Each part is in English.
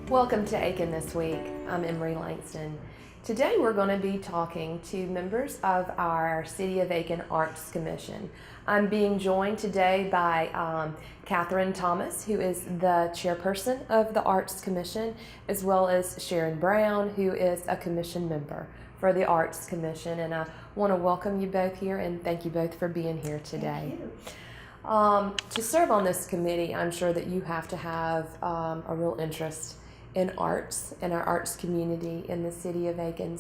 Welcome to Aiken this week. I'm Emory Langston. Today we're going to be talking to members of our City of Aiken Arts Commission. I'm being joined today by Catherine Thomas, who is the chairperson of the Arts Commission, as well as Sharon Brown, who is a commission member for the Arts Commission. And I want to welcome you both here and thank you both for being here today. Thank you. To serve on this committee, I'm sure that you have to have a real interest in arts and our arts community in the city of Aiken,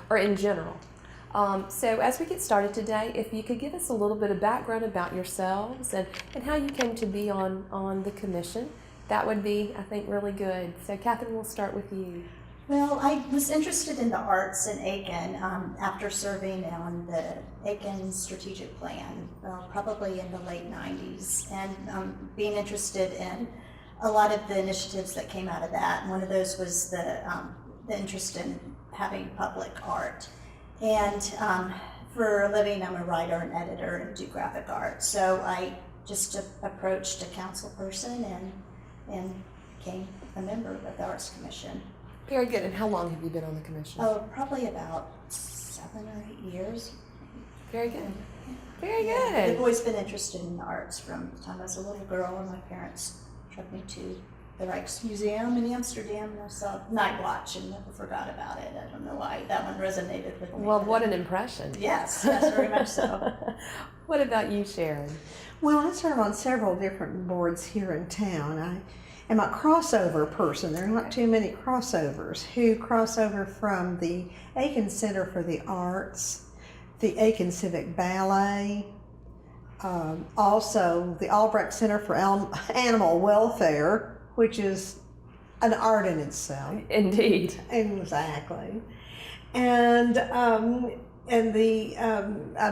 or in general. So as we get started today, if you could give us a little bit of background about yourselves and how you came to be on the commission, that would be, I think, really good. So Catherine, we'll start with you. Well, I was interested in the arts in Aiken after serving on the Aiken strategic plan, probably in the late 90s, and being interested in a lot of the initiatives that came out of that. And one of those was the interest in having public art. And for a living, I'm a writer and editor and do graphic art. So I just approached a council person and became a member of the Arts Commission. Very good. And how long have you been on the commission? Oh, probably about 7 or 8 years. Very good. Very Yeah. good. I've always been interested in the arts from the time I was a little girl, and my parents took me to the Rijksmuseum in Amsterdam, and I saw Night Watch and never forgot about it. I don't know why that one resonated with me. Well, what an impression. Yes, very much so. What about you, Sharon? Well, I serve on several different boards here in town. I am a crossover person. There are not too many crossovers who cross over from the Aiken Center for the Arts, the Aiken Civic Ballet, also the Albrecht Center for Animal Welfare, which is an art in itself. Indeed. Exactly. And I've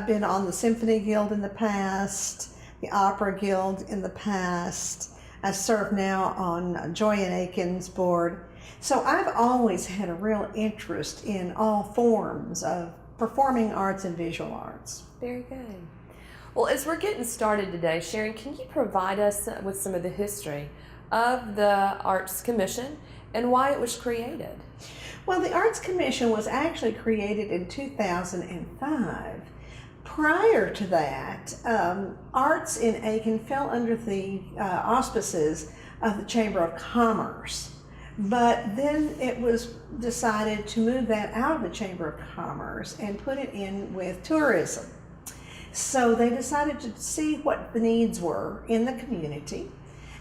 been on the Symphony Guild in the past, the Opera Guild in the past. I serve now on Joy and Aiken's board. So I've always had a real interest in all forms of performing arts and visual arts. Very good. Well, as we're getting started today, Sharon, can you provide us with some of the history of the Arts Commission and why it was created? Well, the Arts Commission was actually created in 2005. Prior to that, arts in Aiken fell under the auspices of the Chamber of Commerce. But then it was decided to move that out of the Chamber of Commerce and put it in with tourism. So they decided to see what the needs were in the community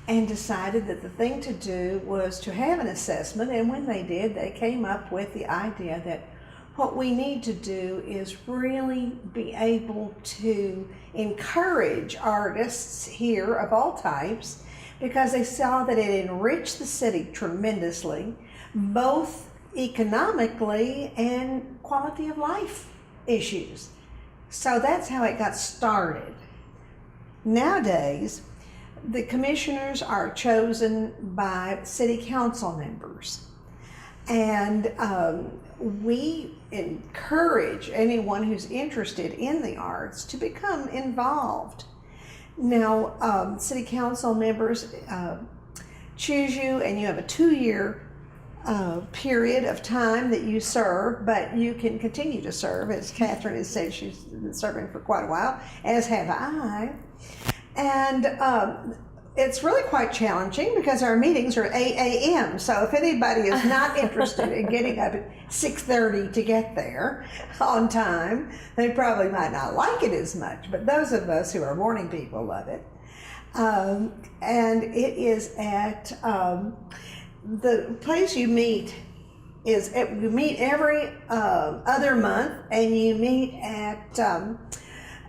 and decided that the thing to do was to have an assessment. And when they did, they came up with the idea that what we need to do is really be able to encourage artists here of all types, because they saw that it enriched the city tremendously, both economically and quality of life issues. So that's how it got started. Nowadays, the commissioners are chosen by city council members. And we encourage anyone who's interested in the arts to become involved. Now, city council members choose you, and you have a 2-year period of time that you serve, but you can continue to serve. As Catherine has said, she's been serving for quite a while, as have I. And it's really quite challenging because our meetings are 8 a.m. So if anybody is not interested in getting up at 6:30 to get there on time, they probably might not like it as much. But those of us who are morning people love it. And it is at the place you meet is you meet every other month, and you meet at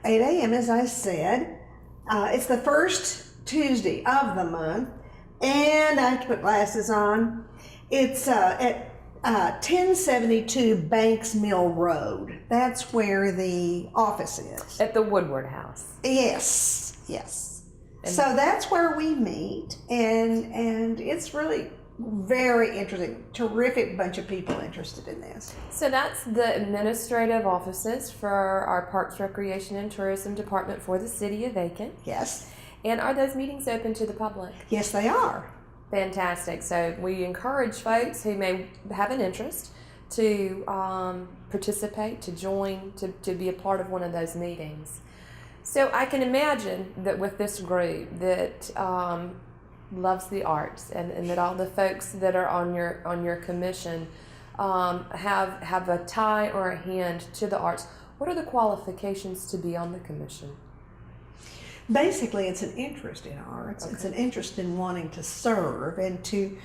8 a.m. as I said. It's the first Tuesday of the month, and I have to put glasses on. It's at 1072 Banks Mill Road. That's where the office is. At the Woodward House. Yes. So that's where we meet, and it's really very interesting. Terrific bunch of people interested in this. So that's the administrative offices for our Parks, Recreation, and Tourism Department for the City of Aiken. Yes. And are those meetings open to the public? Yes, they are. Fantastic. So we encourage folks who may have an interest to participate, to join, to be a part of one of those meetings. So I can imagine that with this group that loves the arts, and that all the folks that are on your commission have a tie or a hand to the arts. What are the qualifications to be on the commission? Basically, it's an interest in arts. Okay. It's an interest in wanting to serve and to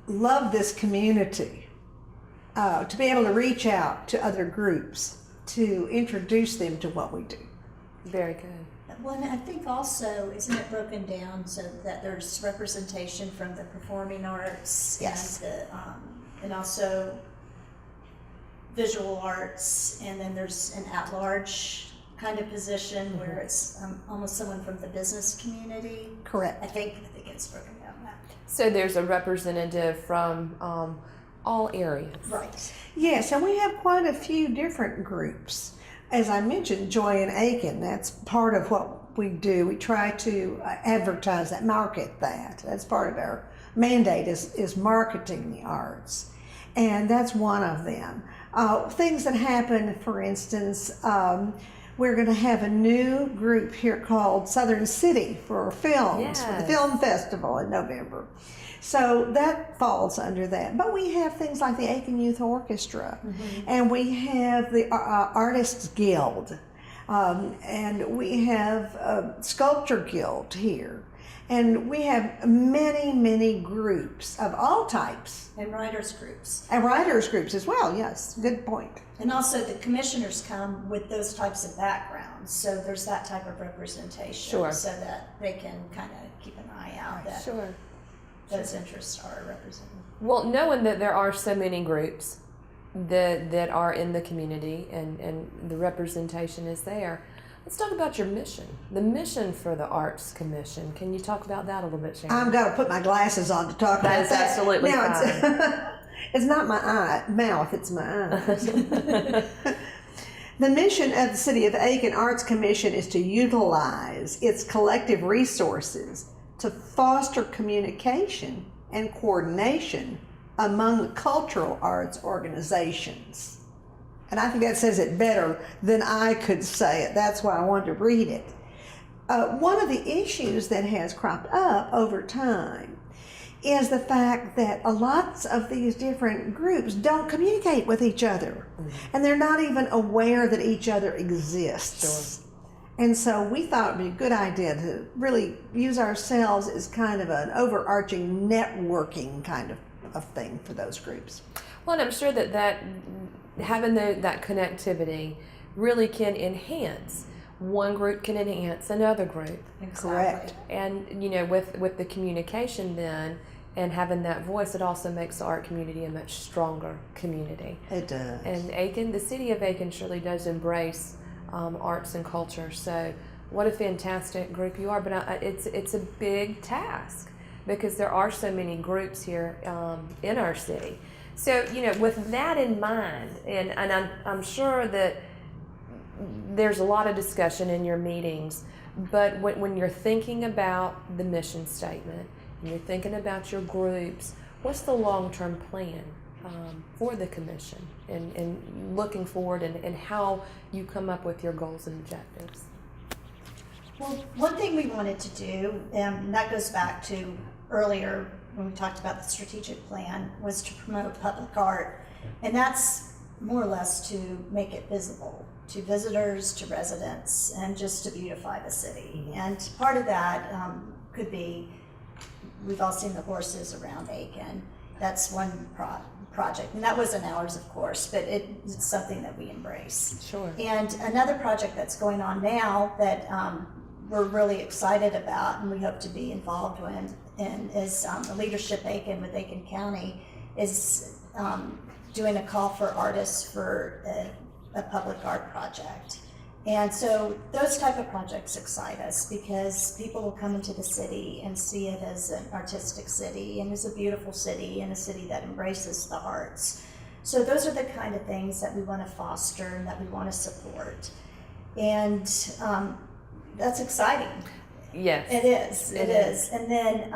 love this community, to be able to reach out to other groups, to introduce them to what we do. Very good. Well, and I think also, isn't it broken down so that there's representation from the performing arts? Yes. And also visual arts, and then there's an at-large kind of position where it's almost someone from the business community. Correct. I think it's broken down that. So there's a representative from all areas. Right. Yes, and we have quite a few different groups. As I mentioned, Joy and Aiken, that's part of what we do. We try to advertise that, market that. That's part of our mandate is marketing the arts. And that's one of them. Things that happen, for instance, we're going to have a new group here called Southern City for films, for the Yes. film festival in November. So that falls under that. But we have things like the Aiken Youth Orchestra, and we have the Artists Guild, and we have a Sculpture Guild here. And we have many, many groups of all types. And writers groups. And writers groups as well, yes, good point. And also the commissioners come with those types of backgrounds, so there's that type of representation. Sure. So that they can kind of keep an eye out that Sure. those interests are represented. Well, knowing that there are so many groups that are in the community and the representation is there, let's talk about your mission, the mission for the Arts Commission. Can you talk about that a little bit, Sharon? I'm going to put my glasses on to talk about That is absolutely now, fine. It's not my mouth, it's my eyes. The mission of the City of Aiken Arts Commission is to utilize its collective resources to foster communication and coordination among the cultural arts organizations. And I think that says it better than I could say it. That's why I wanted to read it. One of the issues that has cropped up over time is the fact that a lot of these different groups don't communicate with each other. And they're not even aware that each other exists. Sure. And so we thought it would be a good idea to really use ourselves as kind of an overarching networking kind of thing for those groups. Well, and I'm sure that having that connectivity really can enhance. One group can enhance another group. Exactly. Correct. And, you know, with the communication then and having that voice, it also makes the art community a much stronger community. It does. And Aiken, the city of Aiken surely does embrace arts and culture. So what a fantastic group you are. But it's a big task because there are so many groups here in our city. So, you know, with that in mind, and I'm sure that there's a lot of discussion in your meetings, but when you're thinking about the mission statement and you're thinking about your groups, what's the long-term plan for the commission and looking forward and how you come up with your goals and objectives? Well, one thing we wanted to do, and that goes back to earlier when we talked about the strategic plan, was to promote public art. And that's more or less to make it visible to visitors, to residents, and just to beautify the city. And part of that could be, we've all seen the horses around Aiken. That's one project, and that wasn't ours, of course, but it's something that we embrace. Sure. And another project that's going on now that we're really excited about and we hope to be involved in is the Leadership Aiken with Aiken County is doing a call for artists for a public art project. And so those type of projects excite us because people will come into the city and see it as an artistic city and as a beautiful city and a city that embraces the arts. So those are the kind of things that we want to foster and that we want to support. And that's exciting. Yes. It is. It It is. And then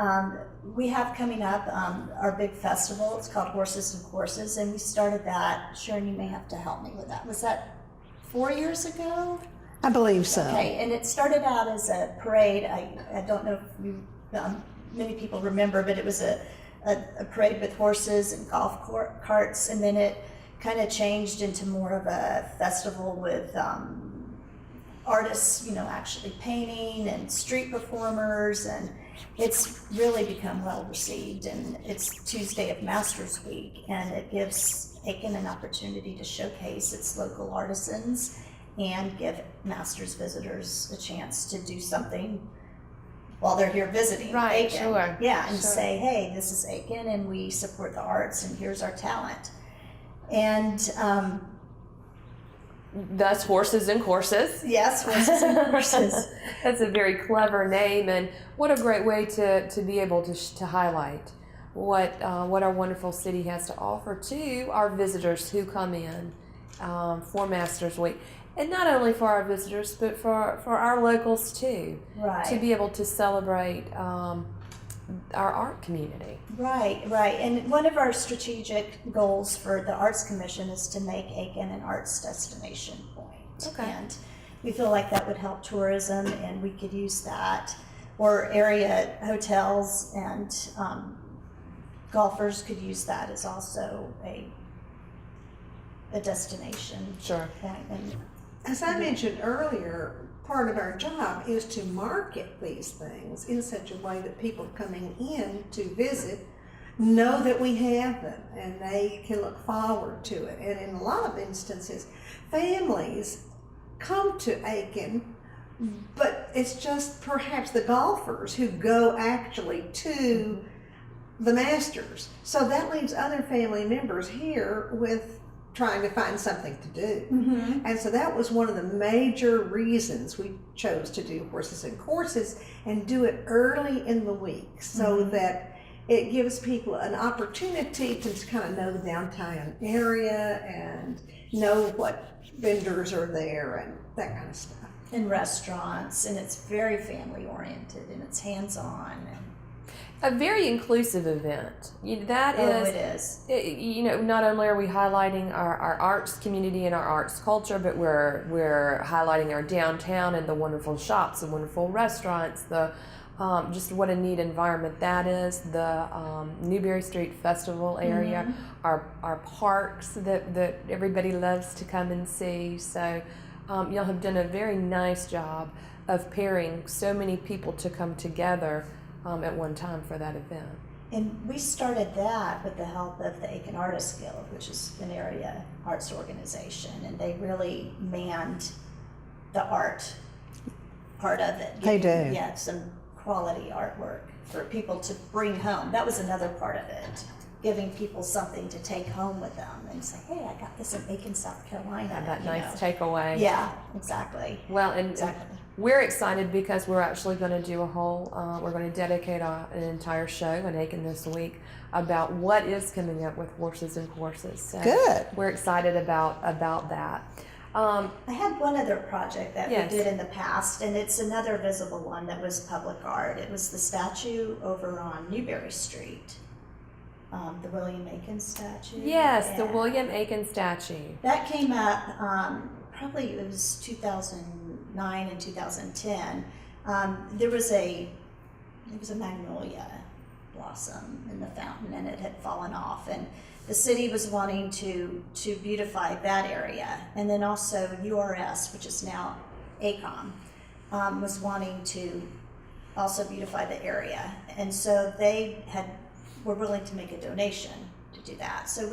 we have coming up our big festival. It's called Horses and Courses, and we started that. Sharon, you may have to help me with that. Was that 4 years ago? I believe so. Okay, and it started out as a parade. I don't know if you, many people remember, but it was a parade with horses and golf carts, and then it kind of changed into more of a festival with artists, actually painting and street performers, and it's really become well received. And it's Tuesday of Masters Week, and it gives Aiken an opportunity to showcase its local artisans and give Masters visitors a chance to do something while they're here visiting Right, Aiken. sure. Yeah, and Sure. say, hey, this is Aiken, and we support the arts, and here's our talent. And Thus, Horses and Courses. yes, horses and horses. That's a very clever name, and what a great way to be able to highlight what our wonderful city has to offer to our visitors who come in for Masters Week. And not only for our visitors, but for our locals too, Right. to be able to celebrate our art community. Right. And one of our strategic goals for the Arts Commission is to make Aiken an arts destination point. Okay. And we feel like that would help tourism, and we could use that, or area hotels and golfers could use that as also a destination. Sure. And As I mentioned earlier, part of our job is to market these things in such a way that people coming in to visit know that we have them and they can look forward to it. And in a lot of instances, families come to Aiken, but it's just perhaps the golfers who go actually to the Masters. So that leaves other family members here with trying to find something to do. mm-hmm. And so that was one of the major reasons we chose to do Horses and Courses and do it early in the week so that it gives people an opportunity to kind of know the downtown area and know what vendors are there and that kind of stuff. In restaurants, and it's very family oriented, and it's hands-on. A very inclusive event. That It is. is. Not only are we highlighting our arts community and our arts culture, but we're highlighting our downtown and the wonderful shops, the wonderful restaurants, the just what a neat environment that is. The Newberry Street Festival area, our parks that everybody loves to come and see. So y'all have done a very nice job of pairing so many people to come together at one time for that event. And we started that with the help of the Aiken Artists Guild, which is an area arts organization, and they really manned the art part of it. They do. Yeah, some quality artwork for people to bring home. That was another part of it, giving people something to take home with them and say, hey, I got this in Aiken, South Carolina. Have that you nice know. takeaway. Yeah, exactly. Well, and Exactly. we're excited because we're actually going to do we're going to dedicate an entire show in Aiken this week about what is coming up with Horses and Courses. So Good. We're excited about that. I had one other project that Yes. we did in the past, and it's another visible one that was public art. It was the statue over on Newberry Street, the William Aiken statue. Yes, the Yeah. William Aiken statue. That came up, probably it was 2009 and 2010. There was a magnolia blossom in the fountain, and it had fallen off, and the city was wanting to beautify that area. And then also URS, which is now ACOM, was wanting to also beautify the area. And so they were willing to make a donation to do that. So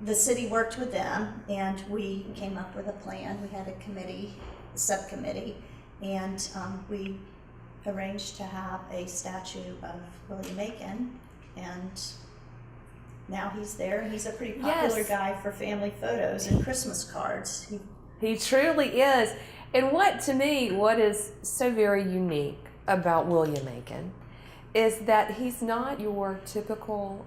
the city worked with them, and we came up with a plan. We had a subcommittee, and we arranged to have a statue of William Aiken, and now he's there, and he's a pretty popular Yes. guy for family photos and Christmas cards. He truly is. And what is so very unique about William Aiken is that he's not your typical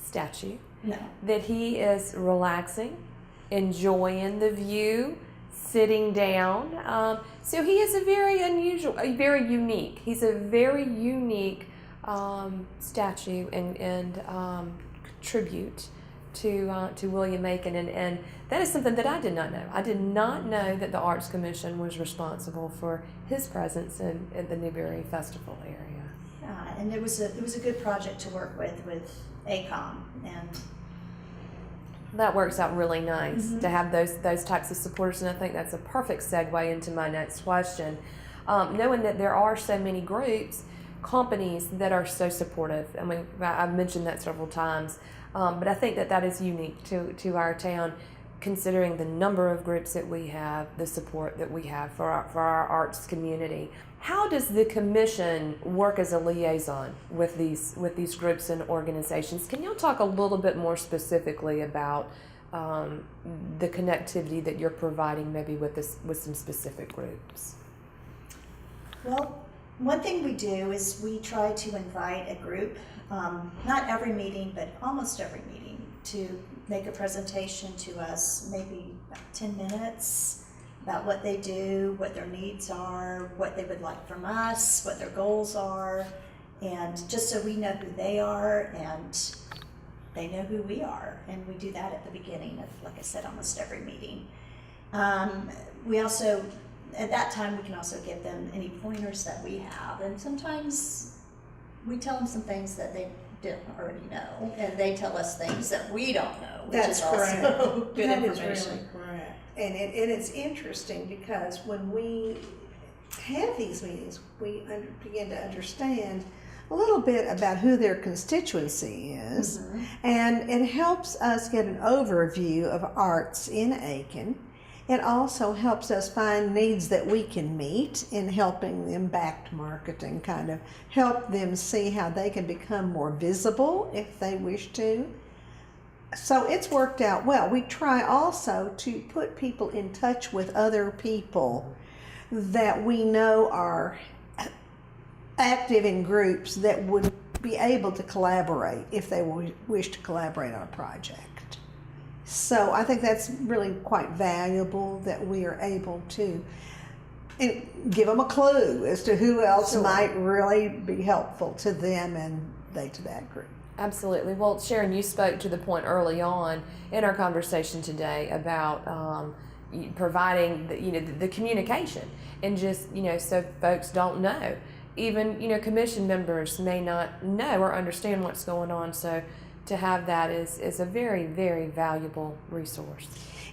statue. No. That he is relaxing, enjoying the view, sitting down. So he is a very unusual, very unique. He's a very unique statue and tribute to William Aiken, and that is something that I did not know. I did not know that the Arts Commission was responsible for his presence in the Newberry Festival area. And it was a good project to work with ACOM, and that works out really nice to have those types of supporters, and I think that's a perfect segue into my next question. Knowing that there are so many groups, companies that are so supportive. I mean, I've mentioned that several times, but I think that is unique to our town, considering the number of groups that we have, the support that we have for our arts community. How does the commission work as a liaison with these groups and organizations? Can you talk a little bit more specifically about the connectivity that you're providing, maybe with some specific groups? well, one thing we do is we try to invite a group, not every meeting, but almost every meeting, to make a presentation to us, maybe about 10 minutes, about what they do, what their needs are, what they would like from us, what their goals are, and just so we know who they are and they know who we are. And we do that at the beginning of, like I said, almost every meeting. We also, at that time, we can also give them any pointers that we have, and sometimes we tell them some things that they didn't already know, and they tell us things that we don't know, which That's is also good That is information. really correct. And it's interesting because when we have these meetings, we begin to understand a little bit about who their constituency is, and it helps us get an overview of arts in Aiken. It also helps us find needs that we can meet in helping them back to marketing, kind of help them see how they can become more visible if they wish to. So it's worked out well. We try also to put people in touch with other people that we know are active in groups that would be able to collaborate if they wish to collaborate on a project. So I think that's really quite valuable that we are able to give them a clue as to who else might really be helpful to them and they to that group. Absolutely. Well, Sharon, you spoke to the point early on in our conversation today about providing the communication, and just so folks don't know. Even commission members may not know or understand what's going on. So to have that is a very, very valuable resource.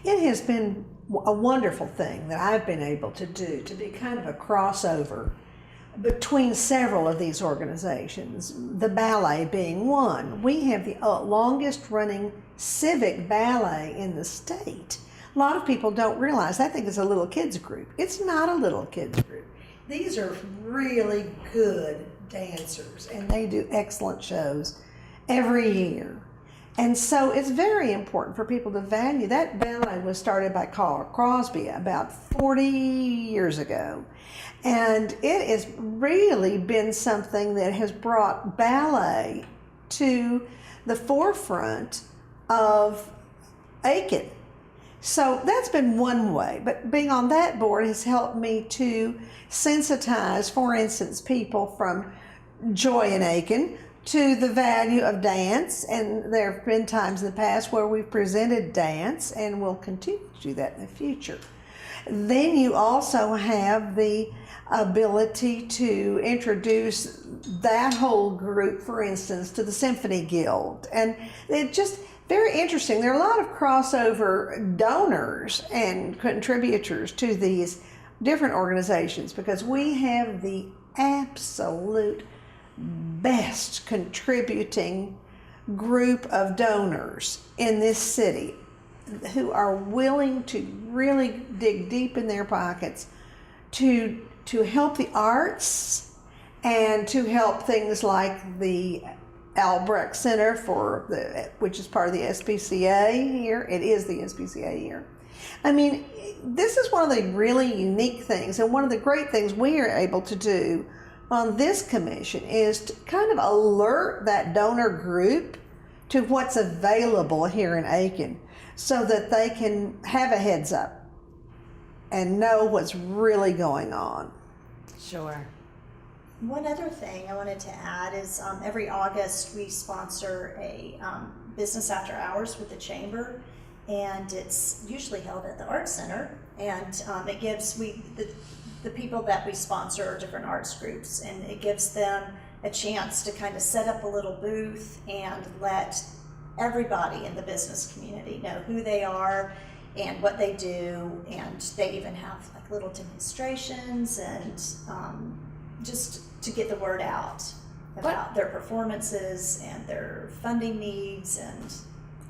It has been a wonderful thing that I've been able to do, to be kind of a crossover between several of these organizations, the ballet being one. We have the longest running civic ballet in the state. A lot of people don't realize that. Think it's a little kids group. It's not a little kids group. These are really good dancers, and they do excellent shows every year. And so it's very important for people to value. That ballet was started by Carl Crosby about 40 years ago. And it has really been something that has brought ballet to the forefront of Aiken. So that's been one way, but being on that board has helped me to sensitize, for instance, people from Joy in Aiken to the value of dance, and there have been times in the past where we've presented dance, and we'll continue to do that in the future. Then you also have the ability to introduce that whole group, for instance, to the Symphony Guild, and it just very interesting. There are a lot of crossover donors and contributors to these different organizations because we have the absolute best contributing group of donors in this city who are willing to really dig deep in their pockets to help the arts and to help things like the Albrecht Center which is part of the SPCA here. It is the SPCA here. I mean, this is one of the really unique things, and one of the great things we are able to do on this commission is to kind of alert that donor group to what's available here in Aiken so that they can have a heads up. and know what's really going on. Sure. One other thing I wanted to add is every August we sponsor a business after hours with the chamber, and it's usually held at the Art Center. And it gives the people that we sponsor are different arts groups, and it gives them a chance to kind of set up a little booth and let everybody in the business community know who they are and what they do, and they even have like little demonstrations and just to get the word out about their performances and their funding needs and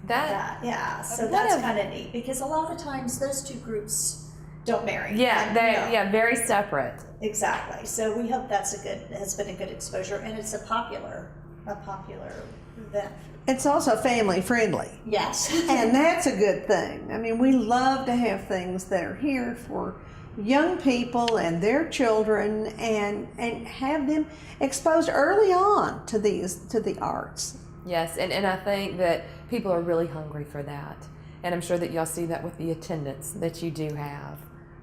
that. Yeah, so that's kind of neat, because a lot of times those two groups don't marry. Yeah, they're very separate. Exactly. So we hope has been a good exposure, and it's a popular event. It's also family friendly. Yes. And that's a good thing. I mean, we love to have things that are here for young people and their children, and have them exposed early on to the arts. Yes, and I think that people are really hungry for that. And I'm sure that y'all see that with the attendance that you do have.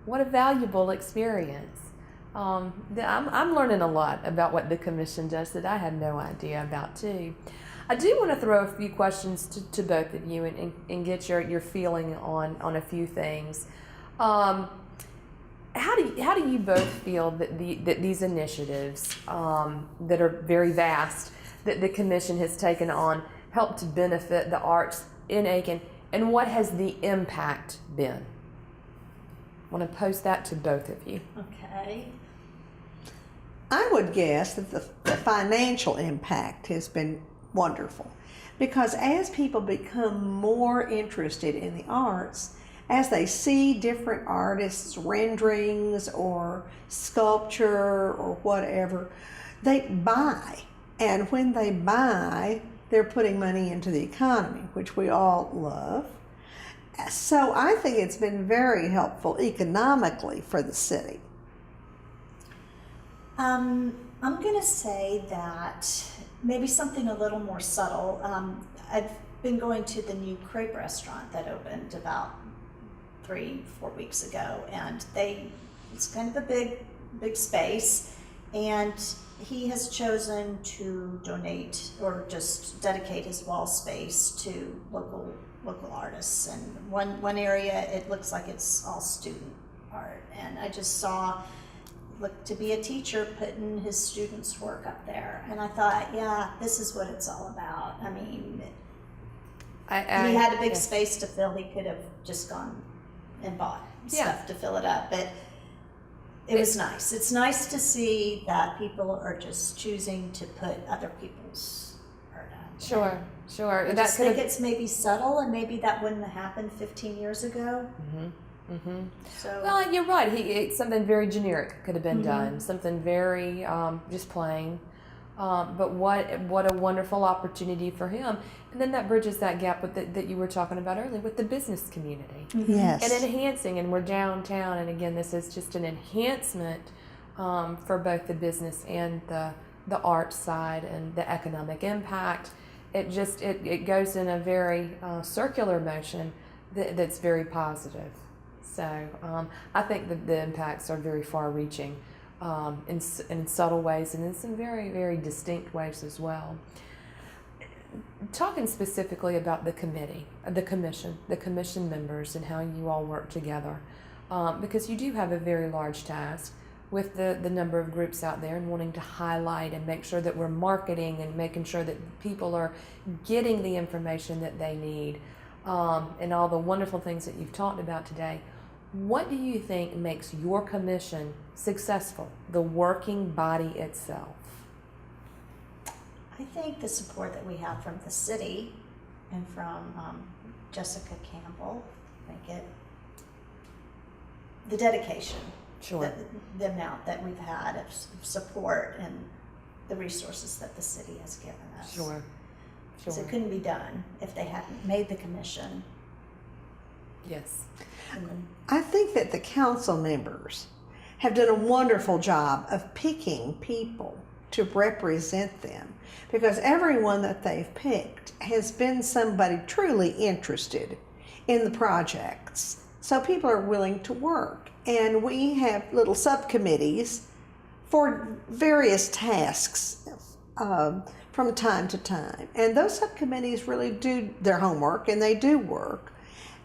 What a valuable experience. I'm learning a lot about what the commission does that I had no idea about too. I do want to throw a few questions to both of you and get your feeling on a few things. How do you both feel that these initiatives that are very vast that the commission has taken on help to benefit the arts in Aiken, and what has the impact been? I want to pose that to both of you. Okay. I would guess that the financial impact has been wonderful, because as people become more interested in the arts, as they see different artists' renderings or sculpture or whatever, they buy. And when they buy, they're putting money into the economy, which we all love. So I think it's been very helpful economically for the city. I'm going to say that maybe something a little more subtle. I've been going to the new crepe restaurant that opened about 3-4 weeks ago, and it's kind of a big space, and he has chosen to donate or just dedicate his wall space to local artists. And one area, it looks like it's all student art, and I just saw to be a teacher putting his students' work up there, and I thought, yeah, this is what it's all about. I mean, he had a big space to fill. He could have just gone and bought stuff to fill it up, but it was nice. It's nice to see that people are just choosing to put other people's art on. Sure. I just think it's maybe subtle, and maybe that wouldn't have happened 15 years ago. So, well, you're right. Something very generic could have been done. Something very just plain. But what a wonderful opportunity for him. And then that bridges that gap that you were talking about earlier with the business community. Yes. And enhancing, and we're downtown, and again, this is just an enhancement for both the business and the art side and the economic impact. It goes in a very circular motion that's very positive. So I think that the impacts are very far-reaching in subtle ways, and in some very, very distinct ways as well. Talking specifically about the commission members, and how you all work together, because you do have a very large task with the number of groups out there, and wanting to highlight and make sure that we're marketing and making sure that people are getting the information that they need, and all the wonderful things that you've talked about today. What do you think makes your commission successful, the working body itself? I think the support that we have from the city and from Jessica Campbell, the dedication, Sure. the amount that we've had of support, and the resources that the city has given us. Sure. Because it couldn't be done if they hadn't made the commission. Yes. I think that the council members have done a wonderful job of picking people to represent them, because everyone that they've picked has been somebody truly interested in the projects So people are willing to work. And we have little subcommittees for various tasks from time to time. And those subcommittees really do their homework, and they do work.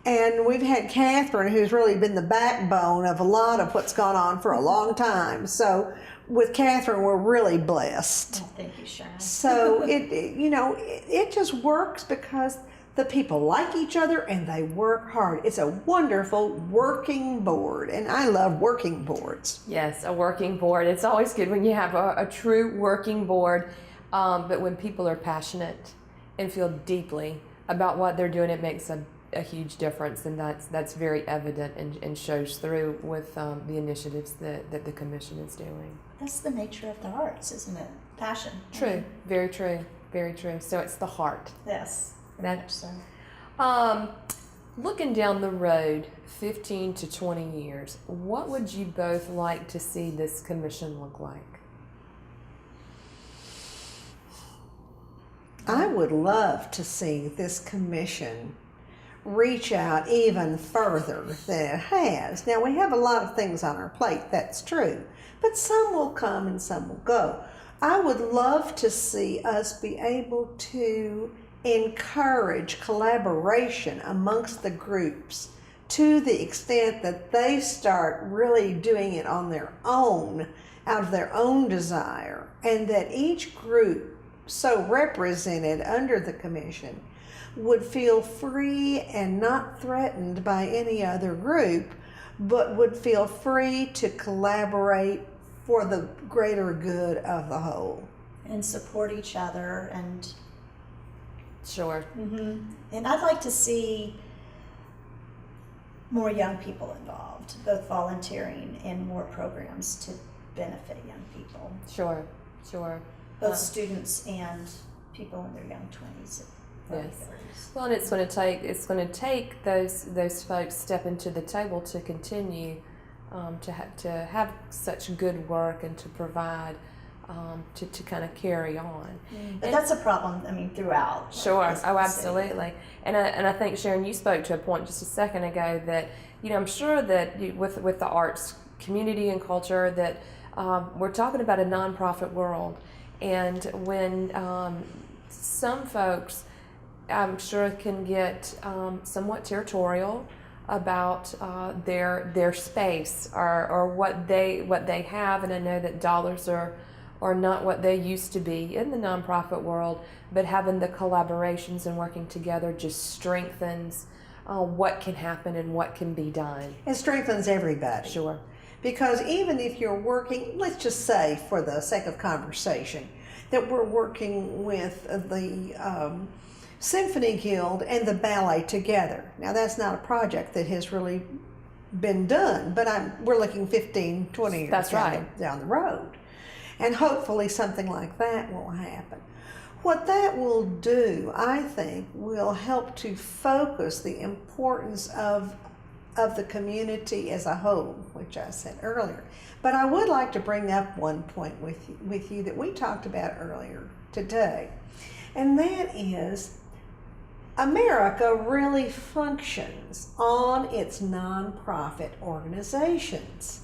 And we've had Catherine, who's really been the backbone of a lot of what's gone on for a long time. So with Catherine, we're really blessed. Oh, thank you, Sharon. So it just works because the people like each other and they work hard. It's a wonderful working board, and I love working boards. Yes, a working board. It's always good when you have a true working board, but when people are passionate and feel deeply about what they're doing, it makes a huge difference, and that's very evident and shows through with the initiatives that the commission is doing. That's the nature of the arts, isn't it? Passion. True, very true, very true. So it's the heart. Yes. That, So. Looking down the road 15 to 20 years, what would you both like to see this commission look like? I would love to see this commission reach out even further than it has. Now, we have a lot of things on our plate, that's true, but some will come and some will go. I would love to see us be able to encourage collaboration amongst the groups to the extent that they start really doing it on their own, out of their own desire, and that each group so represented under the commission would feel free and not threatened by any other group, but would feel free to collaborate for the greater good of the whole. And support each other and Sure. And I'd like to see more young people involved, both volunteering and more programs to benefit young people, Sure. both students and people in their young 20s and early Yes. 30s. Well, and it's going to take those folks stepping to the table to continue to have such good work and to provide to kind of carry on. But that's a problem, throughout. Sure. As Oh, the absolutely. And I think, Sharon, you spoke to a point just a second ago that, I'm sure that with the arts community and culture that we're talking about a nonprofit world. And when some folks, I'm sure, can get somewhat territorial about their space or what they have, and I know that dollars are not what they used to be in the nonprofit world, but having the collaborations and working together just strengthens what can happen and what can be done. It strengthens everybody. Sure. Because even if you're working, let's just say for the sake of conversation, that we're working with the Symphony Guild and the ballet together. Now that's not a project that has really been done, but we're looking 15, 20 years That's right. down the road. And hopefully something like that will happen. What that will do, I think, will help to focus the importance of the community as a whole, which I said earlier. But I would like to bring up one point with you that we talked about earlier today, and that is America really functions on its nonprofit organizations.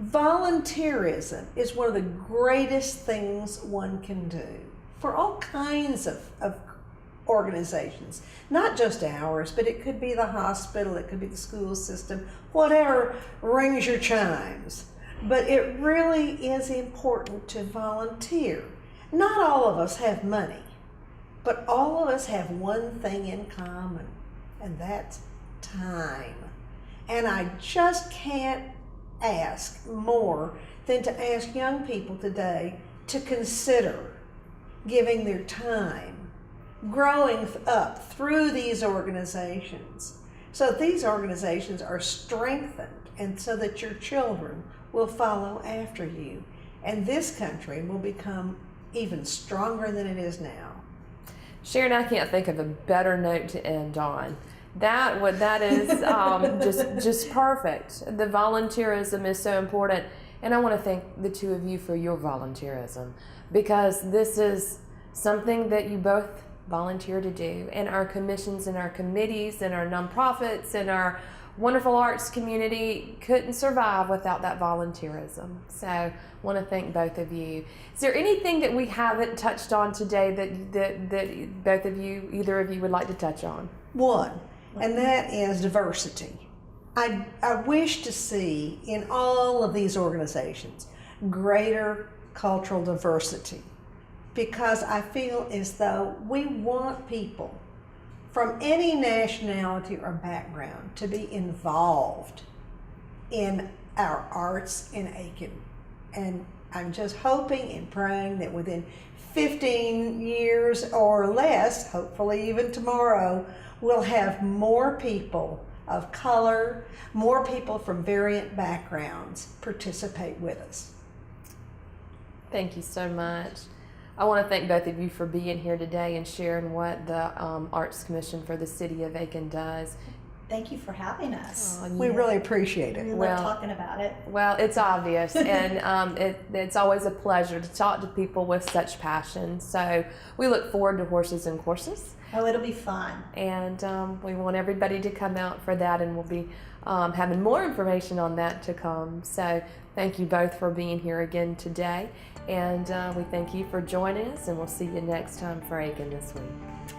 Volunteerism is one of the greatest things one can do for all kinds of organizations, not just ours, but it could be the hospital, it could be the school system, whatever rings your chimes. But it really is important to volunteer. Not all of us have money, but all of us have one thing in common, and that's time. And I just can't ask more than to ask young people today to consider giving their time, growing up through these organizations, so that these organizations are strengthened and so that your children will follow after you. And this country will become even stronger than it is now. Sharon, I can't think of a better note to end on. That is just perfect. The volunteerism is so important, and I want to thank the two of you for your volunteerism, because this is something that you both volunteer to do, and our commissions and our committees and our nonprofits and our wonderful arts community couldn't survive without that volunteerism. So I want to thank both of you. Is there anything that we haven't touched on today that both of you, either of you, would like to touch on? One, and that is diversity. I wish to see in all of these organizations greater cultural diversity, because I feel as though we want people from any nationality or background to be involved in our arts in Aiken. And I'm just hoping and praying that within 15 years or less, hopefully even tomorrow, we'll have more people of color, more people from variant backgrounds participate with us. Thank you so much. I want to thank both of you for being here today and sharing what the Arts Commission for the City of Aiken does. Thank you for having us. We really appreciate it. We Well- love talking about it. Well, it's obvious, and it's always a pleasure to talk to people with such passion. So we look forward to Horses and Courses, Oh, it'll be fun. and we want everybody to come out for that, and we'll be having more information on that to come. So thank you both for being here again today, and we thank you for joining us, and we'll see you next time for Aiken this week.